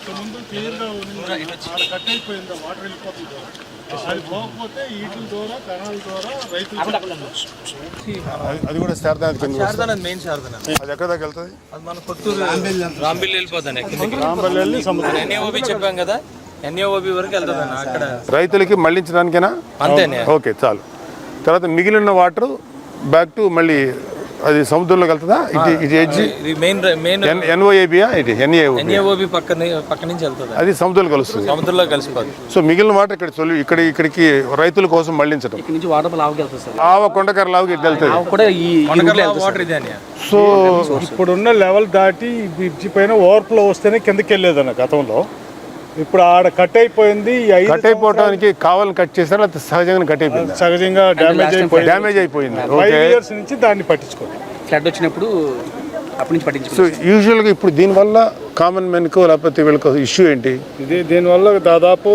ఇంతకుముందు క్లియర్గా కట్ అయిపోయింది, వాటర్ వెళ్ళిపోతుంది. అది పోకపోతే వీటి ద్వారా కణాల ద్వారా రైతులు అది కూడా శారదానది కింద శారదాన మెయిన్ శారదాన అది ఎక్కడ దాకా వెళ్తుంది? అది మన కొత్తూరు రాంబిల్ వెళ్ళిపోతాను రాంబల్లి సముద్రం ఎన్ఏఓబి చెప్పాం కదా, ఎన్ఏఓబి వరకు వెళ్తుంది అక్కడ రైతులకి మళ్ళించడానికేనా? అంతేనే. ఓకే చాలు. తర్వాత మిగిలిన వాటర్ బ్యాక్ టు మళ్ళీ అది సముద్రంలోకి వెళ్తుందా? ఇది ఎడ్జి మెయిన్ ఎన్ఓఏబియా ఇది ఎన్ఏఓబి పక్క నుంచి వెళ్తుంది, అది సముద్రంలో కలుస్తుంది. సముద్రంలో కలిసిపోతుంది. సో మిగిలిన వాటర్ ఇక్కడికి రైతుల కోసం మళ్ళించడం. ఆవ కొండకర లావుకి ఇటు వెళ్తుంది. వాటర్ ఇదే అని. సో ఇప్పుడున్న లెవెల్ దాటి బ్రిడ్జి పైన ఓవర్ఫ్లో వస్తేనే కిందకి వెళ్ళేదన్న గతంలో. ఇప్పుడు ఆడ కట్ అయిపోయింది. కట్ అయిపోవడానికి కావాలని కట్ చేశారు, లేకపోతే సహజంగా కట్ అయిపోయింది? సహజంగా డ్యామేజ్ అయిపోయింది. 5 years నుంచి దాన్ని పట్టించుకోండి. ఫ్లడ్ వచ్చినప్పుడు అప్పటి నుంచి పట్టించుకో. సో యూజువల్గా ఇప్పుడు దీనివల్ల కామన్ మెన్కో లేకపోతే వీళ్ళకి ఇష్యూ ఏంటి? దీనివల్ల దాదాపు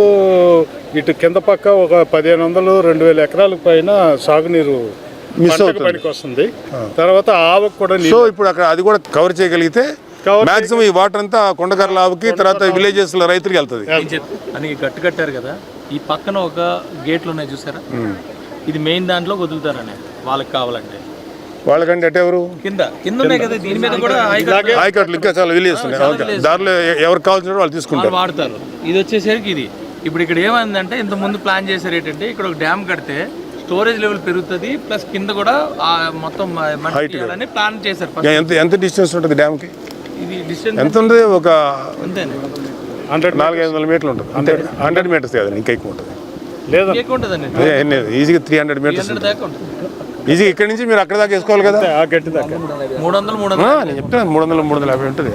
ఇటు కింద పక్క ఒక 1500-2000 ఎకరాల పైన సాగునీరు మిస్ అవుతుంది, పనికి వస్తుంది. తర్వాత ఆవకు కూడా. సో ఇప్పుడు అక్కడ అది కూడా కవర్ చేయగలిగితే మాక్సిమం ఈ వాటర్ అంతా కొండకర్ల ఆవుకి, తర్వాత విలేజెస్ లో రైతులకి వెళ్తుంది అని గట్టు కట్టారు కదా. ఈ పక్కన ఒక గేట్లు ఉన్నాయి చూసారా, ఇది మెయిన్ దాంట్లో వదులుతారని వాళ్ళకి కావాలంటే. వాళ్ళకంటే అటు ఎవరు కింద ఉన్నాయి కదా, దీని మీద కూడా ఆయకట్లు ఇంకా చాలా విలేజెస్ ఉన్నాయి. దారిలో ఎవరికి కావాల్సిన వాళ్ళు తీసుకుంటారు, వాడతారు. ఇది వచ్చేసరికి ఇది ఇప్పుడు ఇక్కడ ఏమైందంటే ఇంత ముందు ప్లాన్ చేశారు ఏంటంటే ఇక్కడ ఒక డ్యామ్ కడితే స్టోరేజ్ లెవెల్ పెరుగుతుంది, ప్లస్ కింద కూడా మొత్తం ప్లాన్ చేశారు. ఎంత డిస్టెన్స్ ఉంటుంది డ్యామ్ కి? ఇది డిస్టెన్స్ ఎంత ఉంది? ఒక అంతేనే 400-500 మీటర్లు ఉంటుంది. అంటే 100 మీటర్స్ కాదు, ఇంకా ఎక్కువ ఉంటుంది. లేదండి ఈజీగా 300 మీటర్స్ ఈజీ. ఇక్కడ నుంచి మీరు అక్కడ దాకా వేసుకోవాలి కదా. 300 నేను చెప్తాను 300-350 ఉంటుంది.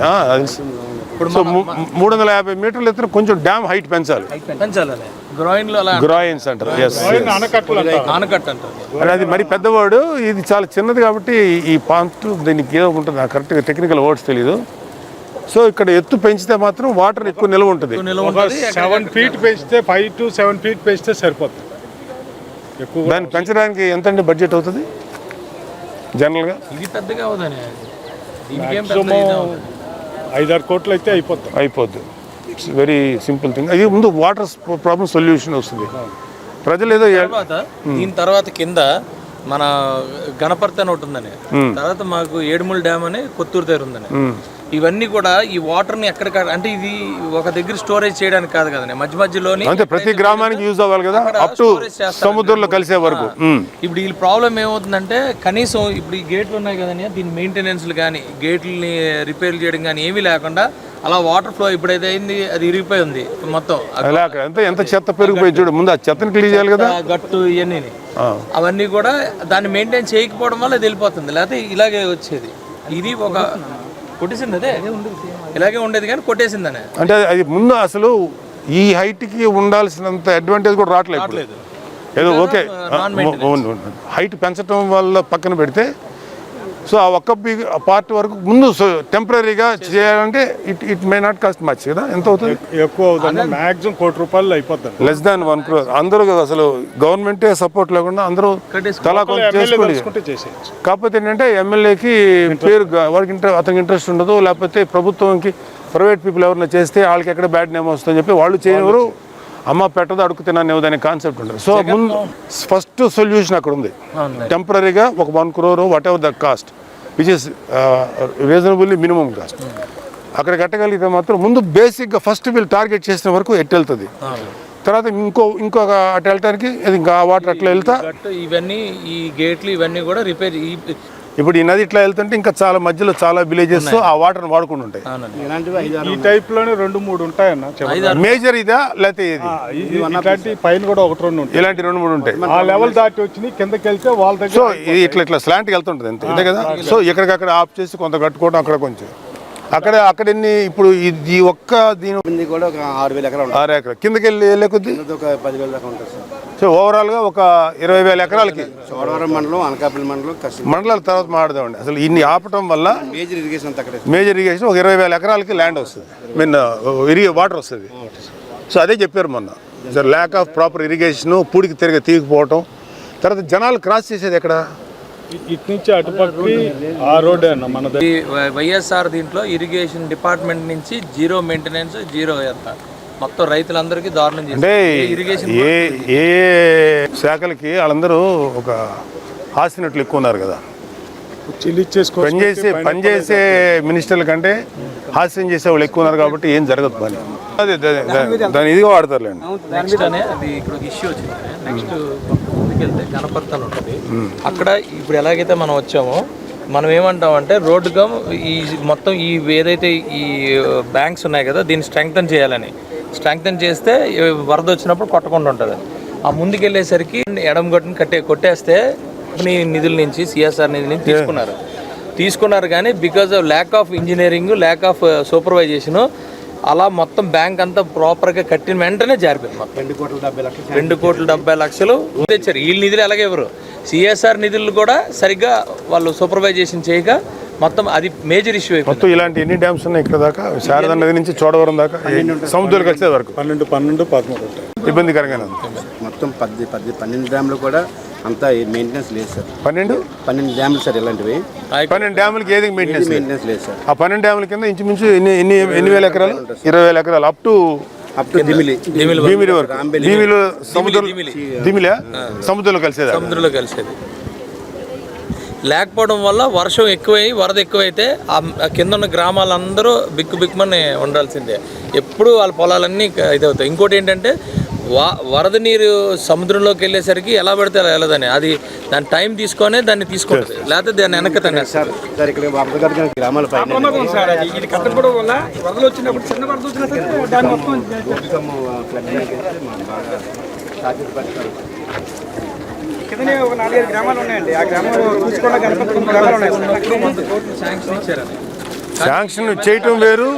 ఇప్పుడు 350 మీటర్లు ఎత్తున కొంచెం డ్యామ్ హైట్ పెంచాలి. గ్రాయిన్స్ అంటారు. ఆనకట్ట అంటారు. అది మరి పెద్దవాడు, ఇది చాలా చిన్నది కాబట్టి ఈ పాంట్ దీనికి ఏదో ఉంటుంది, కరెక్ట్గా టెక్నికల్ వర్డ్స్ తెలీదు. సో ఇక్కడ ఎత్తు పెంచితే మాత్రం వాటర్ ఎక్కువ నిల్వ ఉంటుంది. 7 feet పెంచితే 5 to 7 feet పెంచితే సరిపోతుంది. దాన్ని పెంచడానికి ఎంత అండి బడ్జెట్ అవుతుంది జనరల్గా? ఇది పెద్దగా అవుతుంది, 5-6 కోట్లు అయితే అయిపోద్ది. It's very simple thing. అది ముందు వాటర్ ప్రాబ్లమ్ సొల్యూషన్ వస్తుంది. ప్రజలు ఏదో దీని తర్వాత కింద మన గణపర్తి అని ఒకటి ఉందని, తర్వాత మాకు ఏడుమూల డ్యామ్ అని కొత్తూరు దగ్గర ఉందని. ఇవన్నీ కూడా ఈ వాటర్ ని ఎక్కడ అంటే ఇది ఒక దగ్గర స్టోరేజ్ చేయడానికి కాదు కదండి, మధ్యలోని అంటే ప్రతి గ్రామానికి యూజ్ అవ్వాలి కదా, అప్ టు సముద్రంలో కలిసే వరకు. ఇప్పుడు ఈ ప్రాబ్లం ఏమవుతుందంటే కనీసం ఇప్పుడు ఈ గేట్లు ఉన్నాయి కదండి, దీని మెయింటెనెన్స్ కానీ గేట్లని రిపేర్ చేయడం కానీ ఏమీ లేకుండా అలా వాటర్ ఫ్లో ఇప్పుడైతే అయింది, అది ఇరిగిపోయి ఉంది మొత్తం. ఎంత చెత్త పెరిగిపోయి చూడు, ముందు ఆ చెత్తని క్లీన్ చేయాలి కదా, గట్టు ఇవన్నీ అవన్నీ కూడా దాన్ని మెయింటైన్ చేయకపోవడం వల్ల అది వెళ్ళిపోతుంది, లేకపోతే ఇలాగే వచ్చేది. ఇది ఒక కొట్టేసింది, అదే ఇలాగే ఉండేది కానీ కొట్టేసిందనే. అంటే అది ముందు అసలు ఈ హైట్ కి ఉండాల్సినంత అడ్వాంటేజ్ కూడా రావట్లేదు. ఏదో ఓకే హైట్ పెంచడం వల్ల పక్కన పెడితే, సో ఆ ఒక్క పార్ట్ వరకు ముందు టెంపరీగా చేయాలంటే it may not cost much కదా. ఎంత అవుతుంది? ఎక్కువ అవుతుంది, మాక్సిమం ₹1,00,00,000 అయిపోతుంది. Less than 1 crore. అందరూ అసలు గవర్నమెంటే సపోర్ట్ లేకుండా అందరూ తలా కొంచెం చేసుకోండి. కాకపోతే ఏంటంటే ఎమ్మెల్యేకి పేరు అతనికి ఇంట్రెస్ట్ ఉండదు, లేకపోతే ప్రభుత్వంకి ప్రైవేట్ పీపుల్ ఎవరైనా చేస్తే వాళ్ళకి ఎక్కడ బ్యాడ్ నేమ్ వస్తుందని చెప్పి వాళ్ళు చేయనివ్వరు. అమ్మ పెట్టదు అడుగు తిననేది అనే కాన్సెప్ట్ ఉంటుంది. సో ముందు ఫస్ట్ సొల్యూషన్ అక్కడ ఉంది, టెంపరీగా ఒక 1 crore what ever the cost which is reasonably minimum cost అక్కడ కట్టగలిగితే మాత్రం ముందు బేసిక్గా ఫస్ట్ వీళ్ళు టార్గెట్ చేసిన వరకు ఎట్టు వెళ్తుంది. తర్వాత ఇంకొక అటు వెళ్ళటానికి ఇంకా వాటర్ అట్లా వెళ్తా ఇవన్నీ ఈ గేట్లు ఇవన్నీ కూడా రిపేర్. ఇప్పుడు ఈ నది ఇట్లా వెళ్తుంటే ఇంకా చాలా మధ్యలో చాలా విలేజెస్ ఆ వాటర్ వాడుకుంటూ ఉంటాయి. ఈ టైప్ లోనే 2-3 ఉంటాయన్న. మేజర్ ఇదా లేకపోతే ఇలాంటి పైన కూడా 1-2 ఉంటాయి, ఇలాంటి 2-3 ఉంటాయి. ఆ లెవెల్ దాటి వచ్చి కిందకి వెళ్తే వాళ్ళ దగ్గర. సో ఇది ఇట్లా స్లాంట్కి వెళ్తుంటుంది అంతే కదా. సో ఎక్కడికక్కడ ఆఫ్ చేసి కొంత కట్టుకోవడం, అక్కడ కొంచెం అక్కడ ఎన్ని ఇప్పుడు ఈ ఒక్క దీని కూడా ఒక 6,000 ఎకరాలు 6 ఎకరాలు కిందకి వెళ్ళే కొద్ది ఒక 10,000 దాకా ఉంటుంది సార్. సో ఓవరాల్గా ఒక 20,000 ఎకరాలకి చోడవరం మండలం, అనకాపల్లి మండలం, మండలాల తర్వాత మాట్లాడదామండి. అసలు ఇన్ని ఆపటం వల్ల మేజర్ ఇరిగేషన్ ఒక 20,000 ఎకరాలకి ల్యాండ్ వస్తుంది, వాటర్ వస్తుంది. సో అదే చెప్పారు మొన్న, ల్యాక్ ఆఫ్ ప్రాపర్ ఇరిగేషన్, పూడికి తీయకపోవటం. తర్వాత జనాలు క్రాస్ చేసేది ఎక్కడ? ఇటు నుంచి అటుపక్కకి ఆ రోడ్డే అన్న మన దగ్గర. ఈ వైఎస్ఆర్ దీంట్లో ఇరిగేషన్ డిపార్ట్మెంట్ నుంచి జీరో మెయింటెనెన్స్, జీరో ఎంత మొత్తం రైతులందరికీ దారుణం అంటే చేసి ఇరిగేషన్ ఏ ఏ శాఖలకి వాళ్ళందరూ ఒక హాసినట్లు ఎక్కువ ఉన్నారు కదా. పనిచేసే మినిస్టర్ల కంటే హాస్యం చేసే వాళ్ళు ఎక్కువ ఉన్నారు కాబట్టి ఏం జరగదు పని. అదే దాని ఇదిగా వాడతారులేండి. నెక్స్ట్ అనే అది ఇక్కడ ఒక ఇష్యూ వచ్చింది. నెక్స్ట్ ముందుకెళ్తే గణపర్తి అని ఉంటుంది. అక్కడ ఇప్పుడు ఎలాగైతే మనం వచ్చామో మనం ఏమంటామంటే రోడ్డుగా ఈ మొత్తం ఈ ఏదైతే ఈ బ్యాంక్స్ ఉన్నాయి కదా దీన్ని స్ట్రెంగ్తన్ చేయాలని. స్ట్రెంగ్తన్ చేస్తే వరద వచ్చినప్పుడు కొట్టకుండా ఉంటుంది. ఆ ముందుకెళ్ళేసరికి ఎడమ గట్టుని కొట్టేస్తే నిధుల నుంచి సిఎస్ఆర్ నిధుల నుంచి తీసుకున్నారు కానీ because of lack of engineering, lack of సూపర్వైజేషన్ అలా మొత్తం బ్యాంక్ అంతా ప్రాపర్గా కట్టిన వెంటనే జారిపోయింది. మొత్తం 2,70,00,000 తెచ్చారు. వీళ్ళ నిధులు ఎలాగే ఎవరు సిఎస్ఆర్ నిధులు కూడా సరిగ్గా వాళ్ళు సూపర్వైజేషన్ చేయక మొత్తం అది మేజర్ ఇష్యూ అయిపోయింది. మొత్తం ఇలాంటి ఎన్ని డ్యామ్స్ ఉన్నాయి ఇక్కడ దాకా? శారదా నది నుంచి చోడవరం దాకా సముద్రాలు కలిసే వరకు 12, 13 ఉంటాయి. ఇబ్బందికరంగానే ఉంది. మొత్తం 12 డ్యామ్లు కూడా అంతా మెయింటెనెన్స్ లేదు సార్. 12 డ్యామ్లు సార్ ఇలాంటివి. 12 డ్యాములకి ఏది మెయింటెనెన్స్ లేదు సార్. ఆ 12 డ్యాముల కింద ఇంచుమించు ఎన్ని వేల ఎకరాలు? 20,000 ఎకరాలు అప్ టు భీమిలి వరకు. భీమిలో సముద్రంలో కలిసేది. లేకపోవడం వల్ల వర్షం ఎక్కువై వరద ఎక్కువైతే ఆ కింద ఉన్న గ్రామాలందరూ బిక్కుమని ఉండాల్సిందే. ఎప్పుడు వాళ్ళ పొలాలన్నీ ఇదవుతాయి. ఇంకోటి ఏంటంటే వరద నీరు సముద్రంలోకి వెళ్ళేసరికి ఎలా పడితే అలా వెళ్ళదని అది దాని టైం తీసుకొని దాన్ని తీసుకుంటుంది. లేకపోతే దాన్ని వెనక్కి తనేస్తారు. సార్ ఇక్కడ గ్రామాల పైన కిందనే ఒక 4-5 గ్రామాలు ఉన్నాయండి. ఆ గ్రామంలో చూసుకోవడం గణపతి గ్రామాలు ఉన్నాయి. శాంక్షన్ చేయటం వేరు,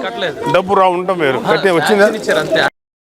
డబ్బు ఉండటం వేరు. వచ్చిందా? ఇచ్చారు అంతే.